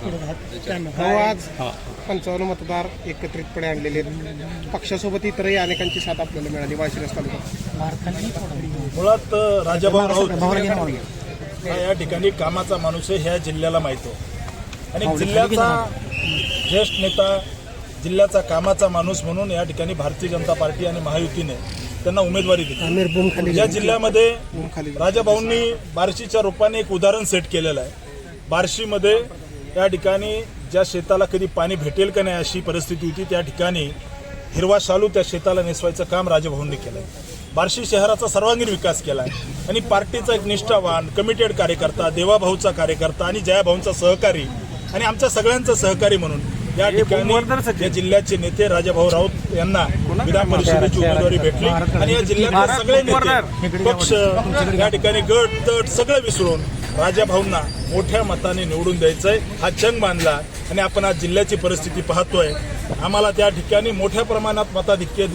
आज 55 मतदार एकत्रितपणे आणलेले आहेत. पक्षासोबत इतरही अनेकांची साथ आपल्याला मिळाली माळशिरस तालुक्यात. मुळात राजाभाऊ राऊत हा या ठिकाणी कामाचा माणूस आहे, ह्या जिल्ह्याला माहिती आहे. आणि जिल्ह्याचा ज्येष्ठ नेता, जिल्ह्याचा कामाचा माणूस म्हणून या ठिकाणी भारतीय जनता पार्टी आणि महायुतीने त्यांना उमेदवारी दिली. या जिल्ह्यामध्ये राजाभाऊंनी बार्शीच्या रूपाने एक उदाहरण सेट केलेलं आहे. बार्शीमध्ये या ठिकाणी ज्या शेताला कधी पाणी भेटेल का नाही अशी परिस्थिती होती, त्या ठिकाणी हिरवा शालू त्या शेताला नेसवायचं काम राजाभाऊंनी केलं आहे. बार्शी शहराचा सर्वांगीण विकास केला आहे आणि पार्टीचा एक निष्ठावान कमिटेड कार्यकर्ता, देवाभाऊचा कार्यकर्ता आणि जयाभाऊंचा सहकारी आणि आमच्या सगळ्यांचा सहकारी म्हणून या ठिकाणी या जिल्ह्याचे नेते राजाभाऊ राऊत यांना विधान परिषदेची उमेदवारी भेटली. आणि या जिल्ह्यातले सगळे नेते, पक्ष, या ठिकाणी गट तट सगळं विसरून राजाभाऊंना मोठ्या मताने निवडून द्यायचंय हा चंग बांधला. आणि आपण आज जिल्ह्याची परिस्थिती पाहतोय. आम्हाला त्या ठिकाणी मोठ्या प्रमाणात मताधिक्य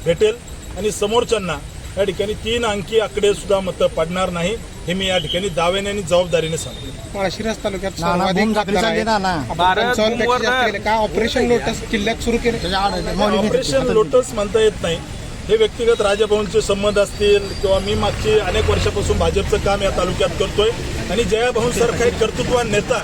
भेटेल आणि समोरच्यांना या ठिकाणी 3 अंकी आकडे सुद्धा मतं पडणार नाही, हे मी या ठिकाणी दाव्याने आणि जबाबदारीने सांगतो. माळशिरस तालुक्यात सर्वाधिक ऑपरेशन लोटस जिल्ह्यात सुरू केले. ऑपरेशन लोटस म्हणता येत नाही. हे व्यक्तिगत राजाभाऊंचे संबंध असतील किंवा मी मागची अनेक वर्षापासून भाजपचं काम या तालुक्यात करतोय आणि जयाभाऊंसारखा एक कर्तृत्ववान नेता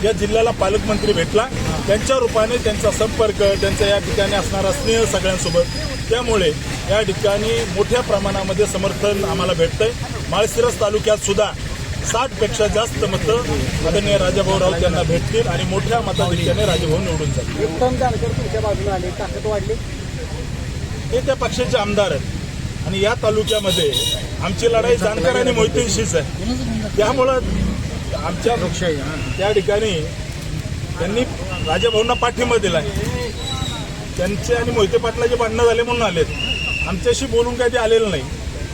या जिल्ह्याला पालकमंत्री भेटला. त्यांच्या रूपाने त्यांचा संपर्क, त्यांचा या ठिकाणी असणारा स्नेह सगळ्यांसोबत, त्यामुळे या ठिकाणी मोठ्या प्रमाणामध्ये समर्थन आम्हाला भेटतंय. माळशिरस तालुक्यात सुद्धा 60पेक्षा जास्त मतं आदरणीय राजाभाऊ राऊत यांना भेटतील आणि मोठ्या मताधिक्याने राजाभाऊ निवडून जातील. हे त्या पक्षाचे आमदार आहेत आणि या तालुक्यामध्ये आमची लढाई जानकर आणि मोहितेंशीच आहे. त्यामुळं आमच्या त्या ठिकाणी त्यांनी राजाभाऊंना पाठिंबा दिला. त्यांचे आणि मोहिते पाटलाचे भांडणं झाले म्हणून आलेत. आमच्याशी बोलून काही ते आलेलं नाही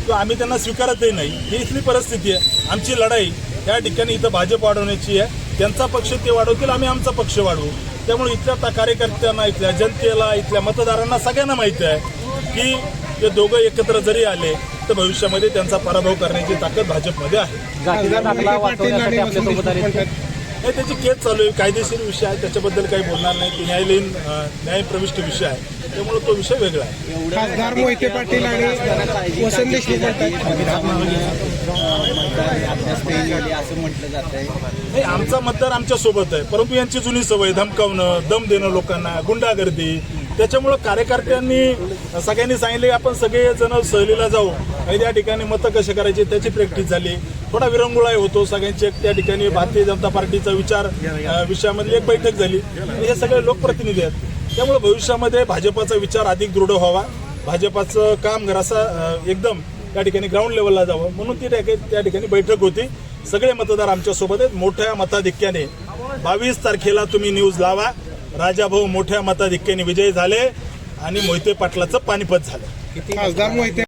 किंवा आम्ही त्यांना स्वीकारतही नाही. ही इथली परिस्थिती आहे. आमची लढाई या ठिकाणी इथं भाजप वाढवण्याची आहे. त्यांचा पक्ष ते वाढवतील, आम्ही आमचा पक्ष वाढवू. त्यामुळे इथल्या कार्यकर्त्यांना, इथल्या जनतेला, इथल्या मतदारांना सगळ्यांना माहिती आहे की ते दोघं एकत्र जरी आले तर भविष्यामध्ये त्यांचा पराभव करण्याची ताकद भाजपमध्ये आहे. हे त्याची केस चालू आहे, कायदेशीर विषय आहे, त्याच्याबद्दल काही बोलणार नाही. ती न्यायालयीन न्यायप्रविष्ट विषय आहे, त्यामुळे तो विषय वेगळा आहे. खासदार मोहिते पाटील आणि वसंत देशमुख असं म्हटलं जात आहे. नाही, आमचा मतदार आमच्या सोबत आहे, परंतु यांची जुनी सवय धमकावणं, दम देणं लोकांना, गुंडागर्दी. त्याच्यामुळं कार्यकर्त्यांनी सगळ्यांनी सांगितले आपण सगळे जण सहलीला जाऊ आणि त्या ठिकाणी मतं कसे करायचे त्याची प्रॅक्टिस झाली. थोडा विरंगुळाही होतो सगळ्यांची. त्या ठिकाणी भारतीय जनता पार्टीचा विषयामधली एक बैठक झाली आणि हे सगळे लोकप्रतिनिधी आहेत. त्यामुळे भविष्यामध्ये भाजपाचा विचार अधिक दृढ व्हावा, भाजपाचं काम असं एकदम त्या ठिकाणी ग्राउंड लेवलला जावं म्हणून ती त्या ठिकाणी बैठक होती. सगळे मतदार आमच्या सोबत आहेत. मोठ्या मताधिक्याने 22 तारखेला तुम्ही न्यूज लावा. राजाभाऊ मोठ्या मताधिक्याने विजयी झाले आणि मोहिते पाटलाचं पानिपत झालं. खासदार मोहिते